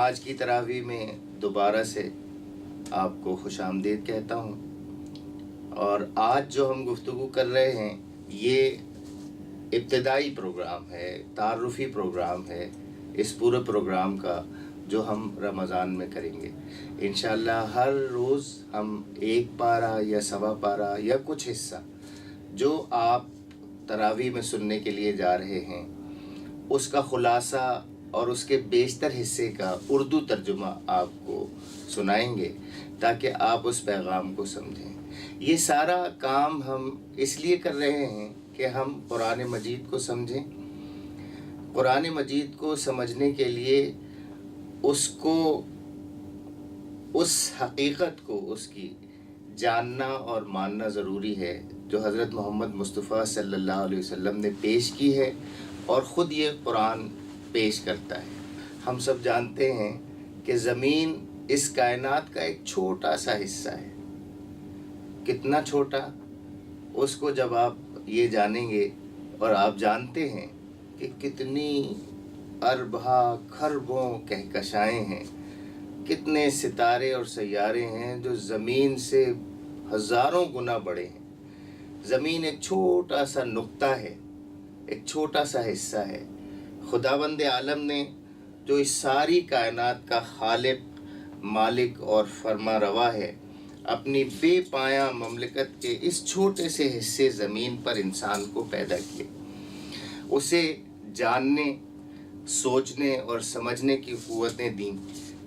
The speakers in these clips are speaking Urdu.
آج کی تراویح میں دوبارہ سے آپ کو خوش آمدید کہتا ہوں، اور آج جو ہم گفتگو کر رہے ہیں یہ ابتدائی پروگرام ہے، تعارفی پروگرام ہے اس پورے پروگرام کا جو ہم رمضان میں کریں گے۔ انشاءاللہ ہر روز ہم ایک پارہ یا سوا پارہ یا کچھ حصہ جو آپ تراویح میں سننے کے لیے جا رہے ہیں اس کا خلاصہ اور اس کے بیشتر حصے کا اردو ترجمہ آپ کو سنائیں گے تاکہ آپ اس پیغام کو سمجھیں۔ یہ سارا کام ہم اس لیے کر رہے ہیں کہ ہم قرآن مجید کو سمجھیں۔ قرآن مجید کو سمجھنے کے لیے اس حقیقت کو اس کی جاننا اور ماننا ضروری ہے جو حضرت محمد مصطفیٰ صلی اللہ علیہ وسلم نے پیش کی ہے اور خود یہ قرآن پیش کرتا ہے۔ ہم سب جانتے ہیں کہ زمین اس کائنات کا ایک چھوٹا سا حصہ ہے۔ کتنا چھوٹا؟ اس کو جب آپ یہ جانیں گے اور آپ جانتے ہیں کہ کتنی اربہ کھربوں کہکشائیں ہیں، کتنے ستارے اور سیارے ہیں جو زمین سے ہزاروں گنا بڑے ہیں۔ زمین ایک چھوٹا سا نقطہ ہے، ایک چھوٹا سا حصہ ہے۔ خداوند عالم نے جو اس ساری کائنات کا خالق، مالک اور فرما روا ہے، اپنی بے پایہ مملکت کے اس چھوٹے سے حصے زمین پر انسان کو پیدا کیا، اسے جاننے، سوچنے اور سمجھنے کی قوتیں دیں،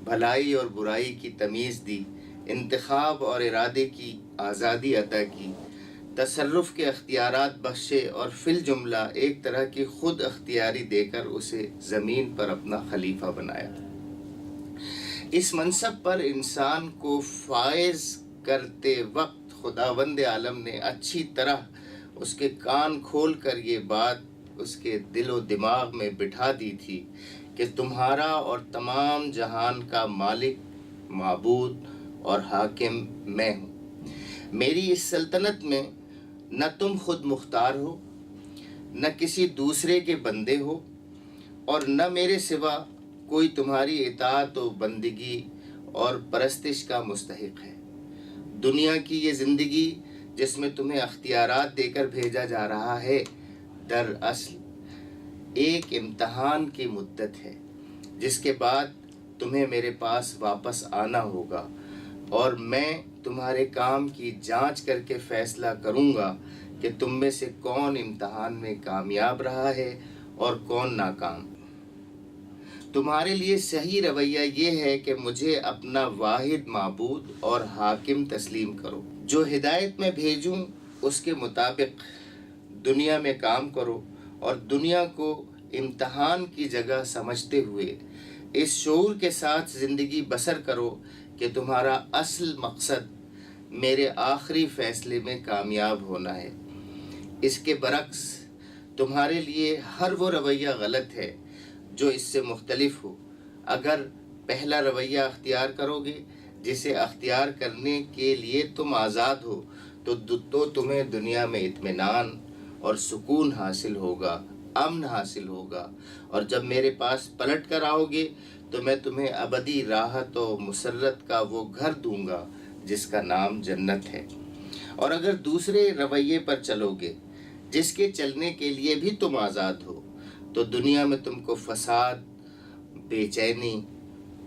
بھلائی اور برائی کی تمیز دی، انتخاب اور ارادے کی آزادی عطا کی، تصرف کے اختیارات بخشے اور فی الجملہ ایک طرح کی خود اختیاری دے کر اسے زمین پر اپنا خلیفہ بنایا۔ اس منصب پر انسان کو فائز کرتے وقت خداوند عالم نے اچھی طرح اس کے کان کھول کر یہ بات اس کے دل و دماغ میں بٹھا دی تھی کہ تمہارا اور تمام جہان کا مالک، معبود اور حاکم میں ہوں۔ میری اس سلطنت میں نہ تم خود مختار ہو، نہ کسی دوسرے کے بندے ہو، اور نہ میرے سوا کوئی تمہاری اطاعت و بندگی اور پرستش کا مستحق ہے۔ دنیا کی یہ زندگی جس میں تمہیں اختیارات دے کر بھیجا جا رہا ہے، دراصل ایک امتحان کی مدت ہے جس کے بعد تمہیں میرے پاس واپس آنا ہوگا، اور میں تمہارے کام کی جانچ کر کے فیصلہ کروں گا کہ تم میں سے کون امتحان میں کامیاب رہا ہے اور کون ناکام۔ تمہارے لیے صحیح رویہ یہ ہے کہ مجھے اپنا واحد معبود اور حاکم تسلیم کرو۔ جو ہدایت میں بھیجوں اس کے مطابق دنیا میں کام کرو، اور دنیا کو امتحان کی جگہ سمجھتے ہوئے اس شعور کے ساتھ زندگی بسر کرو کہ تمہارا اصل مقصد میرے آخری فیصلے میں کامیاب ہونا ہے۔ اس کے برعکس تمہارے لیے ہر وہ رویہ غلط ہے جو اس سے مختلف ہو۔ اگر پہلا رویہ اختیار کرو گے جسے اختیار کرنے کے لیے تم آزاد ہو تو تمہیں دنیا میں اطمینان اور سکون حاصل ہوگا، امن حاصل ہوگا، اور جب میرے پاس پلٹ کر آؤ گے تو میں تمہیں ابدی راحت و مسرت کا وہ گھر دوں گا جس کا نام جنت ہے۔ اور اگر دوسرے رویے پر چلو گے جس کے چلنے کے لیے بھی تم آزاد ہو تو دنیا میں تم کو فساد، بے چینی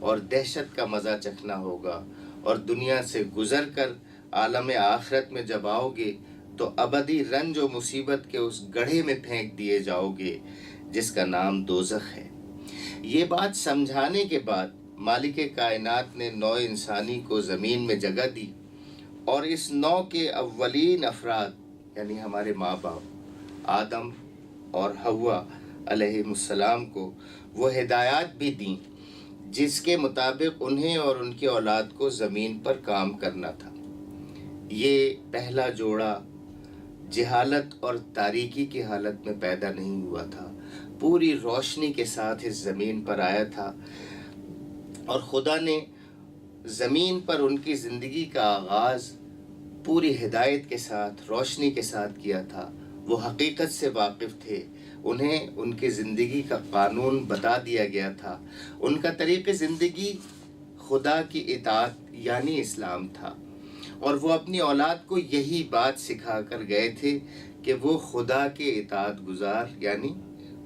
اور دہشت کا مزہ چکھنا ہوگا، اور دنیا سے گزر کر عالم آخرت میں جب آؤ گے تو ابدی رنج و مصیبت کے اس گڑھے میں پھینک دیے جاؤ گے جس کا نام دوزخ ہے۔ یہ بات سمجھانے کے بعد مالک کائنات نے نوع انسانی کو زمین میں جگہ دی، اور اس نوع کے اولین افراد یعنی ہمارے ماں باپ آدم اور حوا علیہ السلام کو وہ ہدایات بھی دیں جس کے مطابق انہیں اور ان کی اولاد کو زمین پر کام کرنا تھا۔ یہ پہلا جوڑا جہالت اور تاریکی کی حالت میں پیدا نہیں ہوا تھا، پوری روشنی کے ساتھ اس زمین پر آیا تھا، اور خدا نے زمین پر ان کی زندگی کا آغاز پوری ہدایت کے ساتھ، روشنی کے ساتھ کیا تھا۔ وہ حقیقت سے واقف تھے، انہیں ان کی زندگی کا قانون بتا دیا گیا تھا، ان کا طریق زندگی خدا کی اطاعت یعنی اسلام تھا، اور وہ اپنی اولاد کو یہی بات سکھا کر گئے تھے کہ وہ خدا کے اطاعت گزار یعنی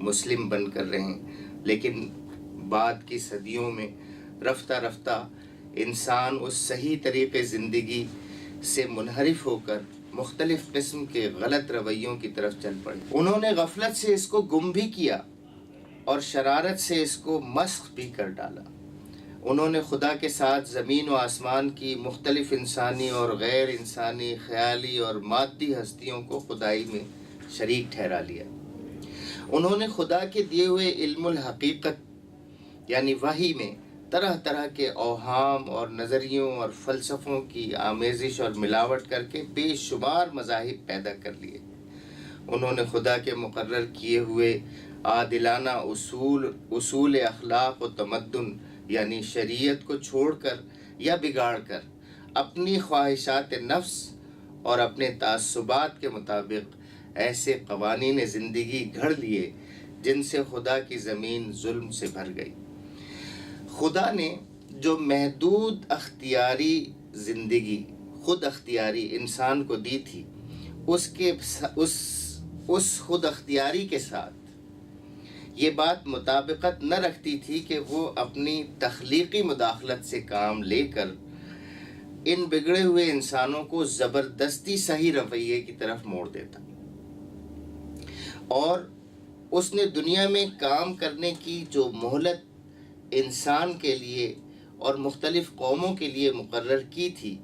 مسلم بن کر رہیں۔ لیکن بعد کی صدیوں میں رفتہ رفتہ انسان اس صحیح طریق زندگی سے منحرف ہو کر مختلف قسم کے غلط رویوں کی طرف چل پڑے۔ انہوں نے غفلت سے اس کو گم بھی کیا اور شرارت سے اس کو مسخ بھی کر ڈالا۔ انہوں نے خدا کے ساتھ زمین و آسمان کی مختلف انسانی اور غیر انسانی خیالی اور مادی ہستیوں کو خدائی میں شریک ٹھہرا لیا۔ انہوں نے خدا کے دیے ہوئے علم الحقیقت یعنی وحی میں طرح طرح کے اوہام اور نظریوں اور فلسفوں کی آمیزش اور ملاوٹ کر کے بے شمار مذاہب پیدا کر لیے۔ انہوں نے خدا کے مقرر کیے ہوئے عادلانہ اصول اخلاق و تمدن یعنی شریعت کو چھوڑ کر یا بگاڑ کر اپنی خواہشات نفس اور اپنے تعصبات کے مطابق ایسے قوانین زندگی گھڑ لیے جن سے خدا کی زمین ظلم سے بھر گئی۔ خدا نے جو محدود اختیاری زندگی خود اختیاری انسان کو دی تھی، اس خود اختیاری کے ساتھ یہ بات مطابقت نہ رکھتی تھی کہ وہ اپنی تخلیقی مداخلت سے کام لے کر ان بگڑے ہوئے انسانوں کو زبردستی صحیح رویے کی طرف موڑ دیتا، اور اس نے دنیا میں کام کرنے کی جو مہلت انسان کے لیے اور مختلف قوموں کے لیے مقرر کی تھی،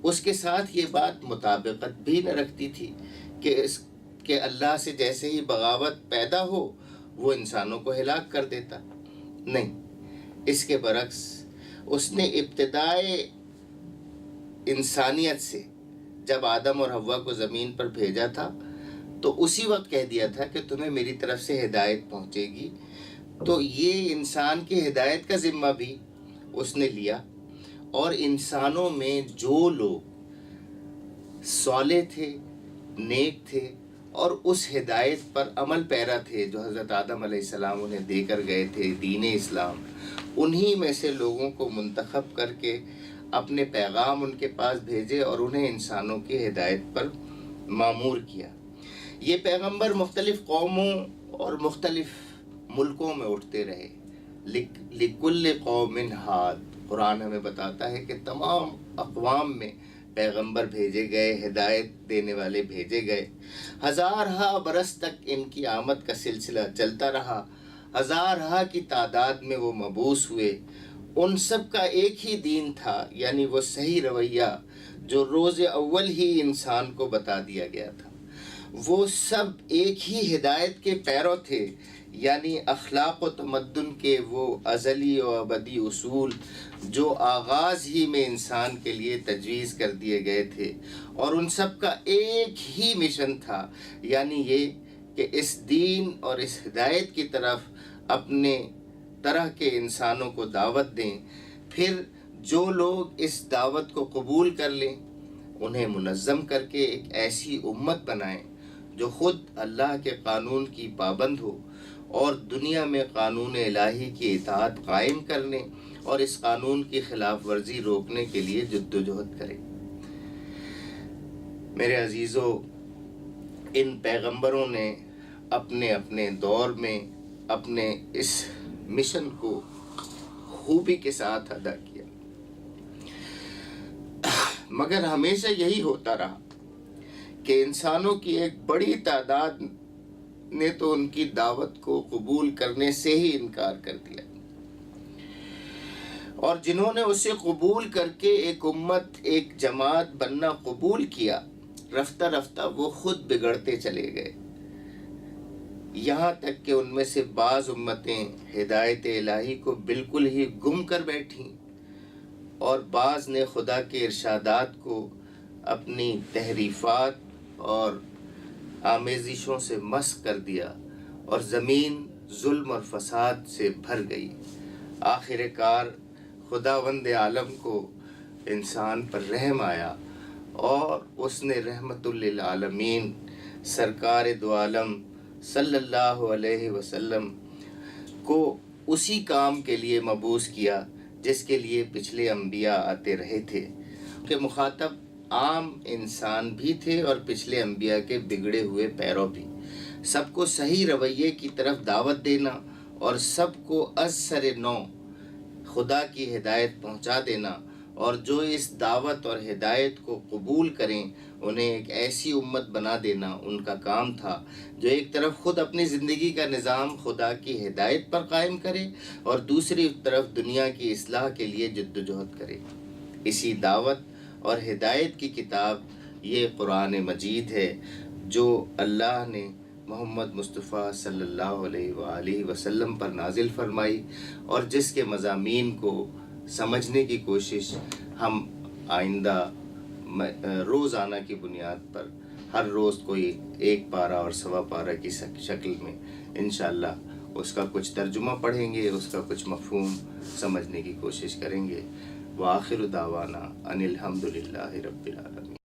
اس کے ساتھ یہ بات مطابقت بھی نہ رکھتی تھی کہ اللہ سے جیسے ہی بغاوت پیدا ہو وہ انسانوں کو ہلاک کر دیتا۔ نہیں، اس کے برعکس اس نے ابتدائے انسانیت سے جب آدم اور حوا کو زمین پر بھیجا تھا تو اسی وقت کہہ دیا تھا کہ تمہیں میری طرف سے ہدایت پہنچے گی، تو یہ انسان کی ہدایت کا ذمہ بھی اس نے لیا، اور انسانوں میں جو لوگ صالح تھے، نیک تھے اور اس ہدایت پر عمل پیرا تھے جو حضرت آدم علیہ السلام انہیں دے کر گئے تھے، دین اسلام، انہی میں سے لوگوں کو منتخب کر کے اپنے پیغام ان کے پاس بھیجے اور انہیں انسانوں کی ہدایت پر مامور کیا۔ یہ پیغمبر مختلف قوموں اور مختلف ملکوں میں اٹھتے رہے۔ لِكُلِّ قَوْمٍ ہاد، قرآن ہمیں بتاتا ہے کہ تمام اقوام میں پیغمبر بھیجے گئے، ہدایت دینے والے بھیجے گئے۔ ہزارہا برس تک ان کی آمد کا سلسلہ چلتا رہا، ہزارہا کی تعداد میں وہ مبعوث ہوئے۔ ان سب کا ایک ہی دین تھا، یعنی وہ صحیح رویہ جو روز اول ہی انسان کو بتا دیا گیا تھا۔ وہ سب ایک ہی ہدایت کے پیرو تھے، یعنی اخلاق و تمدن کے وہ ازلی و ابدی اصول جو آغاز ہی میں انسان کے لیے تجویز کر دیے گئے تھے، اور ان سب کا ایک ہی مشن تھا، یعنی یہ کہ اس دین اور اس ہدایت کی طرف اپنے طرح کے انسانوں کو دعوت دیں، پھر جو لوگ اس دعوت کو قبول کر لیں انہیں منظم کر کے ایک ایسی امت بنائیں جو خود اللہ کے قانون کی پابند ہو اور دنیا میں قانون الہی کی اطاعت قائم کرنے اور اس قانون کی خلاف ورزی روکنے کے لیے جدوجہد کرے۔ میرے عزیزو، ان پیغمبروں نے اپنے اپنے دور میں اپنے اس مشن کو خوبی کے ساتھ ادا کیا، مگر ہمیشہ یہی ہوتا رہا کہ انسانوں کی ایک بڑی تعداد نے تو ان کی دعوت کو قبول کرنے سے ہی انکار کر دیا، اور جنہوں نے اسے قبول کر کے ایک امت، ایک جماعت بننا قبول کیا، رفتہ رفتہ وہ خود بگڑتے چلے گئے، یہاں تک کہ ان میں سے بعض امتیں ہدایت الہی کو بالکل ہی گم کر بیٹھیں، اور بعض نے خدا کے ارشادات کو اپنی تحریفات اور آمیزشوں سے مسخ کر دیا، اور زمین ظلم اور فساد سے بھر گئی۔ آخر کار خداوند عالم کو انسان پر رحم آیا اور اس نے رحمت للعالمین سرکار دو عالم صلی اللہ علیہ وسلم کو اسی کام کے لیے مبعوث کیا جس کے لیے پچھلے انبیاء آتے رہے تھے، کہ مخاطب عام انسان بھی تھے اور پچھلے انبیاء کے بگڑے ہوئے پیرو بھی۔ سب کو صحیح رویے کی طرف دعوت دینا اور سب کو از سر نو خدا کی ہدایت پہنچا دینا، اور جو اس دعوت اور ہدایت کو قبول کریں انہیں ایک ایسی امت بنا دینا ان کا کام تھا جو ایک طرف خود اپنی زندگی کا نظام خدا کی ہدایت پر قائم کرے اور دوسری طرف دنیا کی اصلاح کے لیے جدوجہد کرے۔ اسی دعوت اور ہدایت کی کتاب یہ قرآن مجید ہے جو اللہ نے محمد مصطفیٰ صلی اللہ علیہ وآلہ وسلم پر نازل فرمائی، اور جس کے مضامین کو سمجھنے کی کوشش ہم آئندہ روزانہ کی بنیاد پر ہر روز کوئی ایک پارہ اور سوا پارہ کی شکل میں انشاءاللہ اس کا کچھ ترجمہ پڑھیں گے، اس کا کچھ مفہوم سمجھنے کی کوشش کریں گے۔ وآخر دعوانا ان الحمد للہ رب العالمین۔